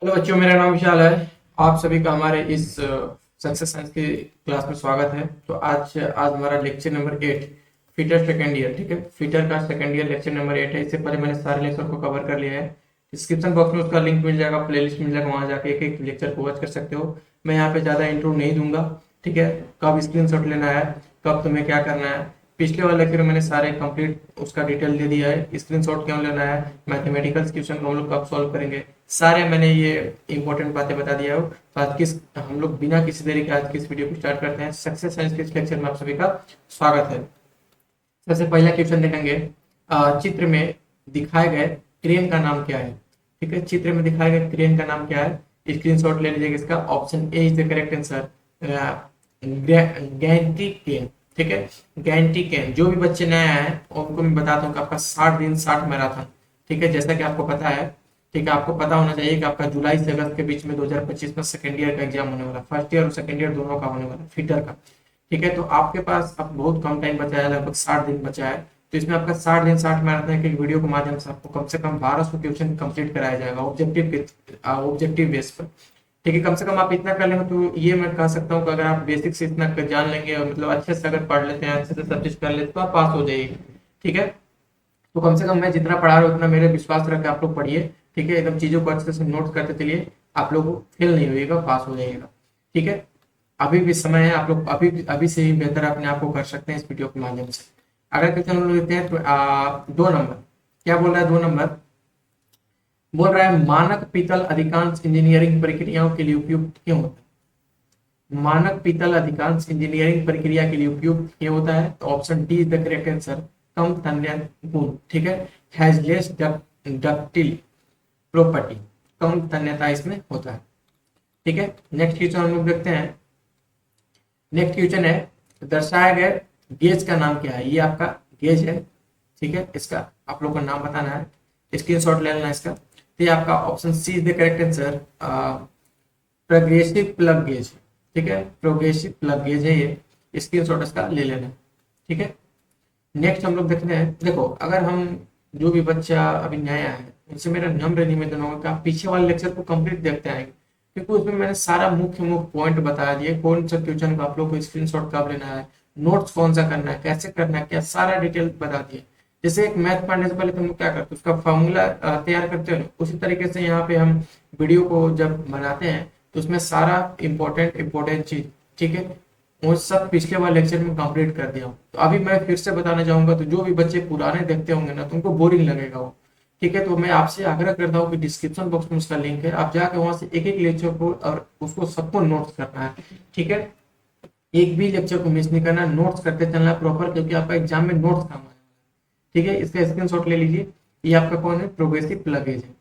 Hello बच्चों, मेरा नाम विशाल है। आप सभी का हमारे इस सक्सेस साइंस की क्लास में स्वागत है। तो आज हमारा lecture number 8, fitter second year. ठीक है, फीटर का सेकेंड ईयर लेक्चर नंबर 8 है। इससे पहले मैंने सारे लेक्चर को कवर कर लिया है। डिस्क्रिप्शन बॉक्स में उसका लिंक मिल जाएगा, प्लेलिस्ट मिल जाएगा, वहां जाके एक एक लेक्चर को वॉच कर सकते हो। मैं यहाँ पे ज़्यादा इंट्रो नहीं दूंगा। ठीक है, कब स्क्रीनशॉट लेना है, कब तुम्हें क्या करना है, पिछले वाले लेक्चर में मैंने सारे कंप्लीट उसका डिटेल दे दिया है। स्क्रीनशॉट क्यों लेना है, मैथमेटिकल क्वेश्चन को हम लोग कब सॉल्व करेंगे, सारे मैंने ये इंपॉर्टेंट बातें बता दिया हो। तो आज किस हम लोग बिना किसी देरी के आज की इस वीडियो को स्टार्ट करते हैं। सक्सेस साइंस के इस लेक्चर में आप सभी का स्वागत है। सबसे पहला क्वेश्चन देखेंगे। चित्र में दिखाए गए क्रेन का नाम क्या है। ठीक है, चित्र में दिखाए गए क्रेन का नाम क्या है, स्क्रीनशॉट ले लीजिएगा। इसका option A is the correct answer, gantry crane. ठीक है, गैंटी केन। जो भी बच्चे नए आए हैं उनको मैं बताता हूँ कि आपका 60 दिन 60 मैराथन। ठीक है, जैसा कि आपको पता है, ठीक है, आपको पता होना चाहिए कि आपका जुलाई से अगस्त के बीच में 2025 में सेकेंड ईयर का एग्जाम होने वाला, फर्स्ट ईयर और सेकेंड ईयर दोनों का होने वाला, फीटर का। ठीक है, तो आपके पास अब बहुत कम टाइम बचा है, लगभग 60 दिन बचा है। तो इसमें आपका 60 दिन 60 मैराथन के वीडियो के माध्यम से आपको कम से कम 1200 क्वेश्चन कंप्लीट कराया जाएगा ऑब्जेक्टिव बेस पर। ठीक है, कम से कम आप इतना कर लेंगे तो ये मैं कह सकता हूँ कि अगर आप बेसिक से इतना जान लेंगे और मतलब अच्छे से अगर पढ़ लेते हैं, अच्छे से सब चीज कर लेते हैं, तो आप पास हो जाइए। ठीक है, तो कम से कम मैं जितना पढ़ा रहा हूँ उतना मेरे विश्वास रख के आप लोग पढ़िए। ठीक है, एकदम चीजों को अच्छे से नोट करते चलिए, आप लोग फेल नहीं होइएगा, पास हो जाइएगा। ठीक है, अभी भी समय है, आप लोग अभी अभी से ही बेहतर अपने आप को कर सकते हैं इस वीडियो के माध्यम से। अगर क्वेश्चन हम लोग लेते हैं तो 2 नंबर क्या बोल रहा है। 2 नंबर बोल रहा है मानक पीतल अधिकांश इंजीनियरिंग प्रक्रियाओं के लिए उपयुक्त क्यों होता है। मानक पीतल अधिकांश इंजीनियरिंग प्रक्रिया के लिए उपयुक्त क्यों होता है, तो option D is the correct answer, कम तन्यता गुण। ठीक है, हैज लेस डक्टिल प्रॉपर्टी, कम तन्यता इसमें होता है। ठीक है, नेक्स्ट क्वेश्चन हम लोग देखते हैं। नेक्स्ट क्वेश्चन है, दर्शाए गए गेज का नाम क्या है। ये आपका गेज है। ठीक है, इसका आप लोग को नाम बताना है, स्क्रीनशॉट ले लेना है इसका। तो ये आपका option C is the correct answer, progressive plug gauge. ठीक है, प्रोग्रेसिव प्लग गेज है ये, स्क्रीनशॉट इसका ले लेना है। ठीक है, नेक्स्ट हम लोग देखते हैं। देखो, अगर हम जो भी बच्चा अभी नया है उनसे मेरा नम्र निवेदन होगा कि आप पीछे वाले लेक्चर को कंप्लीट देखते आएंगे, क्योंकि उसमें मैंने सारा मुख्य मुख्य पॉइंट बता दिए, कौन सा क्वेश्चन का आप लोग को स्क्रीनशॉट कब लेना है, नोट्स कौन सा करना है, कैसे करना है, क्या सारा डिटेल बता दिए। जैसे एक मैथ पढ़ने से पहले तुम लोग क्या करते हो, उसका फॉर्मूला तैयार करते हो ना, उसी तरीके से यहाँ पे हम वीडियो को जब बनाते हैं तो उसमें सारा इंपॉर्टेंट चीज, ठीक है, वो सब पिछले वाले लेक्चर में कंप्लीट कर दिया हूँ। तो अभी मैं फिर से बताना चाहूंगा, तो जो भी बच्चे पुराने देखते होंगे ना तो उनको बोरिंग लगेगा वो। ठीक है, तो मैं आपसे आग्रह करता हूँ कि डिस्क्रिप्शन बॉक्स में उसका लिंक है, आप जाके वहां से एक एक लेक्चर को और उसको सबको नोट्स करना है। ठीक है, एक भी लेक्चर को मिस नहीं करना, नोट्स करते चलना प्रॉपर, क्योंकि आपका एग्जाम में नोट्स काम आने वाला है। ठीक है, इसका स्क्रीनशॉट ले लीजिए। ये आपका कौन है, प्रोग्रेसिव प्लगेज है।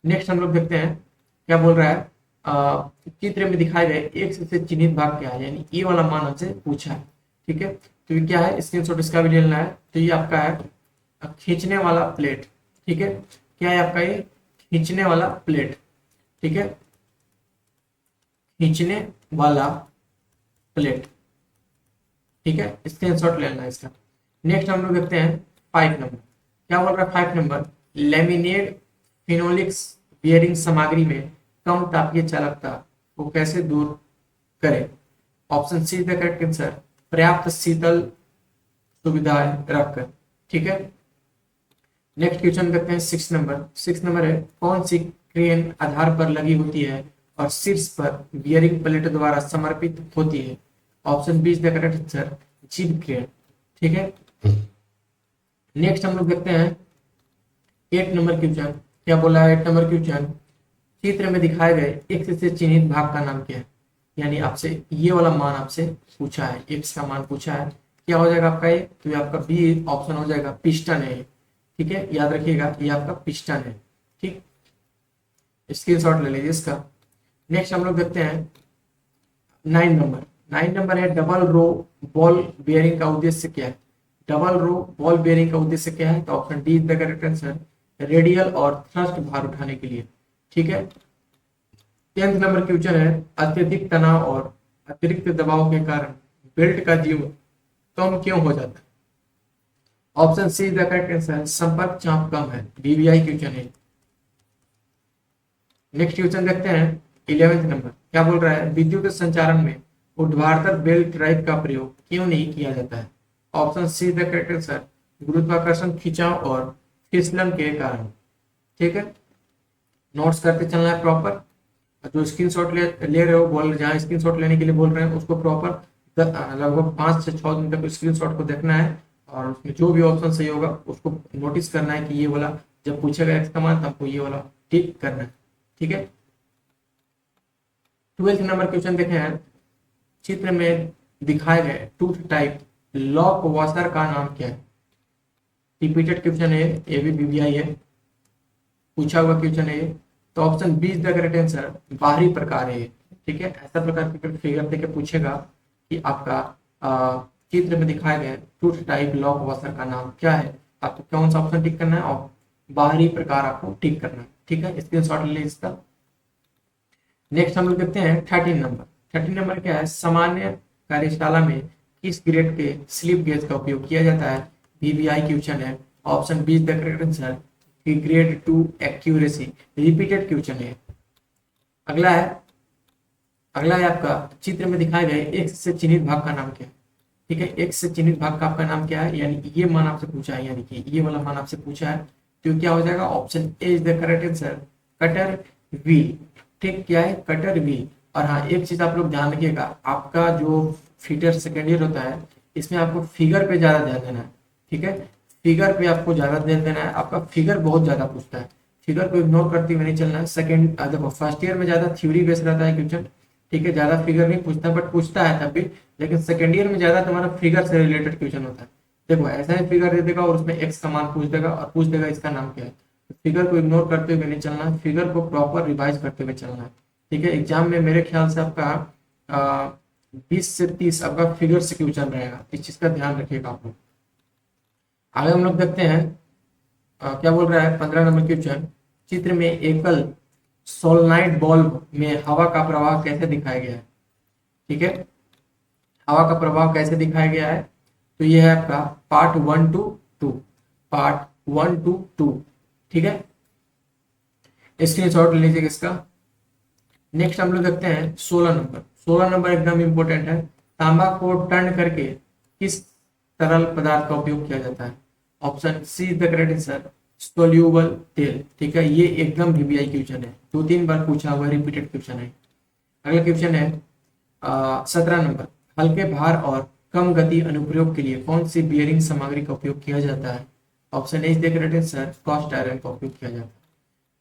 नेक्स्ट हम लोग देखते हैं क्या बोल रहा है। चित्र में दिखाए गए एक से चिन्हित भाग क्या है, यानी ये वाला मान हमसे पूछा है। ठीक है, तो ये क्या है, स्क्रीनशॉट इसका भी लेना है। तो ये आपका है खींचने वाला प्लेट। ठीक है, क्या है आपका ये, खींचने वाला प्लेट। ठीक है, खींचने वाला प्लेट। ठीक है, स्क्रीनशॉट लेना है इसका। नेक्स्ट हम लोग देखते हैं 5 नंबर क्या बोल रहा है। 5 नंबर, लेमिनेट फिनोलिक्स बियरिंग सामग्री में कम तापीय चालकता को कैसे दूर करें। Option see the correct answer, पर्याप्त शीतल सुविधाएं रखकर। ठीक है, नेक्स्ट क्वेश्चन करते हैं 6 नंबर। 6 नंबर है, कौन सी क्रेन आधार पर लगी होती है और शीर्ष पर बियरिंग प्लेट द्वारा समर्पित होती है। Option B is the correct answer, jeep crane. ठीक है, नेक्स्ट हम लोग देखते हैं 8 नंबर क्वेश्चन। क्या बोला है 8 नंबर क्वेश्चन, चित्र में दिखाए गए एक्स से चिन्हित भाग का नाम क्या है। यानी आपसे ये वाला मान आपसे पूछा है, एक्स का मान पूछा है, क्या हो जाएगा आपका ये, तो ये आपका बी ऑप्शन हो जाएगा, पिस्टन है ये। ठीक है, याद रखिएगा ये आपका पिस्टन है। ठीक, स्क्रीनशॉट ले लीजिए इसका। नेक्स्ट हम लोग देखते हैं 9 नंबर। 9 नंबर है, डबल रो बॉल बेयरिंग का उद्देश्य क्या है। डबल रो बॉल बेयरिंग का उद्देश्य क्या है, तो option D is the correct answer, radial और थ्रस्ट भार उठाने के लिए। ठीक है, 10 नंबर क्वेश्चन है, अत्यधिक तनाव और अतिरिक्त दबाव के कारण बेल्ट का जीवन कम क्यों हो जाता है। Option see the correct answer, संपर्क चाप कम है, बीबीआई क्वेश्चन है। नेक्स्ट क्वेश्चन देखते हैं 11th नंबर। क्या बोल रहा है, विद्युत संचारण में ऊर्ध्वाधर बेल्ट ड्राइव का प्रयोग क्यों नहीं किया जाता है? Option see the correct answer, गुरुत्वाकर्षण, खिंचाव और फिसलन के कारण। ठीक है, नोट्स करते चलना है प्रॉपर। जो स्क्रीनशॉट ले रहे हो, बोल जहाँ स्क्रीनशॉट लेने के लिए बोल रहे हैं उसको प्रॉपर लगभग 5 से 6 दिन तक स्क्रीनशॉट को देखना है, और उसमें जो भी ऑप्शन सही होगा उसको नोटिस करना है कि ये वाला जब पूछेगा एक्स का मान तो आपको ये वाला टिक करना है। ठीक है, 12th नंबर क्वेश्चन देखें हैं। चित्र में दिखाए गए टूथ टाइप लॉक वॉशर का नाम क्या है? रिपीटेड क्वेश्चन है, ये भी बीबीआई है, पूछा हुआ क्वेश्चन है। तो option B is the correct answer, बाहरी प्रकार है। ठीक है, ऐसा प्रकार की फिगर देके पूछेगा कि आपका चित्र में दिखाए गए टूथ टाइप लॉक वॉशर का नाम क्या है, आपको कौन सा ऑप्शन टिक करना है और बाहरी प्रकार आपको टिक करना है। ठीक है, स्क्रीनशॉट ले इसका। नेक्स्ट हम लोग देखते हैं 13 नंबर। 13 नंबर क्या है, सामान्य कार्यशाला में किस ग्रेड के स्लिप गेज का उपयोग किया जाता है? बीबीआई क्वेश्चन है, option B is the correct answer, grade 2 accuracy. Repeated question है। अगला है, अगला है आपका चित्र में दिखाए गए एक्स से चिन्हित भाग का नाम क्या है? ठीक है, एक्स से चिन्हित भाग का आपका नाम क्या है, यानी ये मान आपसे पूछा है, यानी कि ये वाला मान आपसे पूछा है, तो क्या हो जाएगा, option A is the correct answer, cutter wheel. ठीक, क्या है, कटर व्हील। और हाँ, एक चीज आप लोग ध्यान रखिएगा, आपका जो फीटर सेकेंड ईयर होता है इसमें आपको फिगर पे ज्यादा ध्यान देना है। ठीक है, फिगर पे आपको ज्यादा ध्यान देना है, आपका फिगर बहुत ज्यादा पूछता है, फिगर को इग्नोर करते हुए नहीं चलना है। सेकंड देखो, फर्स्ट ईयर में ज्यादा थ्योरी बेस रहता है क्वेश्चन, ठीक है, ज्यादा फिगर नहीं पूछता, बट पूछता है तब भी, लेकिन सेकंड ईयर में ज्यादा तुम्हारा फिगर से रिलेटेड क्वेश्चन होता है। देखो, ऐसा ही फिगर दे देगा और उसमें एक्स का मान पूछ देगा और पूछ देगा इसका नाम क्या है, तो फिगर को इग्नोर करते हुए नहीं चलना है, फिगर को प्रॉपर रिवाइज करते हुए चलना है। ठीक है, एग्जाम में मेरे ख्याल से आपका 20 से 30 आपका फिगर से क्वेश्चन रहेगा, इस चीज का ध्यान रखिएगा आप लोग। आगे हम लोग देखते हैं क्या बोल रहा है 15 नंबर क्वेश्चन। चित्र में एकल सोलनाइट बल्ब में हवा का प्रवाह कैसे दिखाया गया है? ठीक है, हवा का प्रभाव कैसे दिखाया गया है, तो ये है आपका पार्ट 1 to 2, पार्ट 1 to 2। ठीक है, स्क्रीनशॉट ले लीजिएगा इसका। नेक्स्ट हम लोग देखते हैं 16 नंबर। 16 नंबर एकदम इंपॉर्टेंट है। तांबा को टर्न करके किस तरल पदार्थ का उपयोग किया जाता है? Option C is the correct answer, soluble तेल। ठीक है, ये एकदम वीवीआई क्वेश्चन है, 2-3 बार पूछा हुआ रिपीटेड क्वेश्चन है। अगला क्वेश्चन है 17 नंबर। हल्के भार और कम गति अनुप्रयोग के लिए कौन सी बियरिंग सामग्री का उपयोग किया जाता है? Option A is the correct answer, cast iron का उपयोग किया जाता है।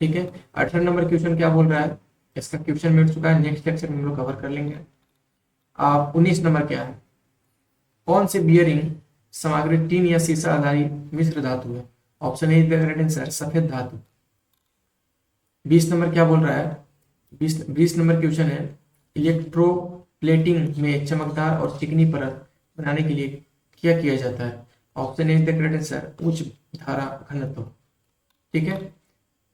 ठीक है, 18 नंबर क्वेश्चन क्या बोल रहा है, इसका क्वेश्चन मिट चुका है, नेक्स्ट लेक्चर में हम लोग कवर कर लेंगे। 19 नंबर क्या है, कौन सी बियरिंग सामग्री टीन या शीशा आधारित मिश्र धातु है? Option A is the correct answer, सफेद धातु। 20 नंबर क्या बोल रहा है, 20 नंबर क्वेश्चन है, इलेक्ट्रोप्लेटिंग में चमकदार और चिकनी परत बनाने के लिए क्या किया जाता है? Option A is the correct answer, उच्च धारा घनत्व। ठीक है,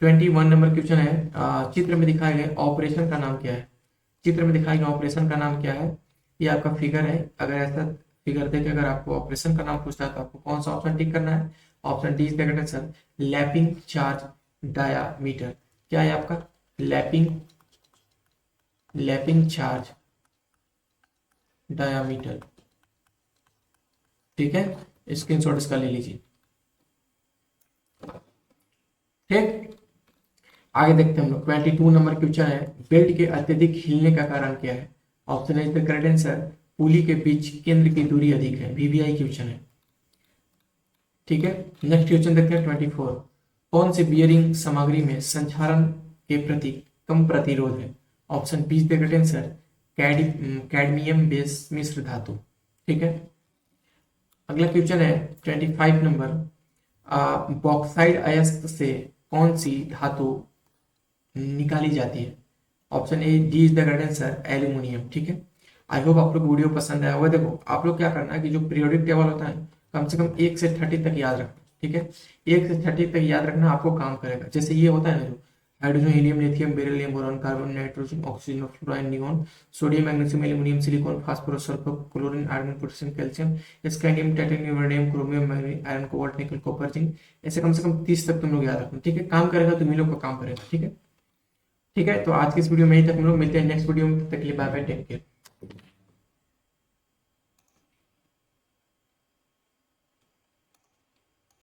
21 नंबर क्वेश्चन है, चित्र में दिखाए गए ऑपरेशन का नाम क्या है? चित्र में दिखाए गए ऑपरेशन का नाम क्या है? ये आपका फिगर है, अगर ऐसा फिगर देखे अगर आपको ऑपरेशन का नाम पूछता है तो आपको कौन सा ऑप्शन टिक करना है? Option D is the correct answer, lapping charge diameter. क्या है आपका, लैपिंग चार्ज डायामीटर। ठीक है, स्क्रीनशॉट इसका ले लीजिए। ठीक, आगे देखते हैं हम लोग 22 नंबर क्वेश्चन है, बेल्ट के अत्यधिक हिलने का कारण क्या है? Option is the correct answer, pulley के बीच केंद्र की दूरी अधिक है। वीवीआई क्वेश्चन है। ठीक है, नेक्स्ट क्वेश्चन देखते हैं 24। कौन सी बियरिंग सामग्री में संक्षारण के प्रति कम प्रतिरोध है? Option B is the correct answer, cadmium base मिश्र धातु। ठीक है, अगला क्वेश्चन है 25 नंबर। बॉक्साइड अयस्क से कौन सी धातु निकाली जाती है? Option A D is the correct answer, aluminium. ठीक है, आई होप आप लोग वीडियो पसंद आया होगा। देखो, आप लोग क्या करना है कि जो पीरियोडिक टेबल होता है कम से कम 1 से 30 तक याद रखना। ठीक है, 1 से 30 तक याद रखना आपको काम करेगा। जैसे ये होता है ना, जो hydrogen, helium, lithium, beryllium, boron, carbon, nitrogen, oxygen, fluorine, neon, sodium, magnesium, aluminium, silicon, phosphorus, sulphur, chlorine, iron, potassium, calcium, scandium, titanium, vanadium, chromium, magnesium, iron, cobalt, निकल, कॉपर, जिंक। ऐसे कम से कम 30 तक तुम लोग याद रखना। ठीक है, काम करेगा तो मिलो का काम करेगा। ठीक है, ठीक है, तो आज की इस वीडियो में यहीं तक हम लोग मिलते हैं नेक्स्ट वीडियो में, तब तक के लिए बाय बाय, टेक केयर।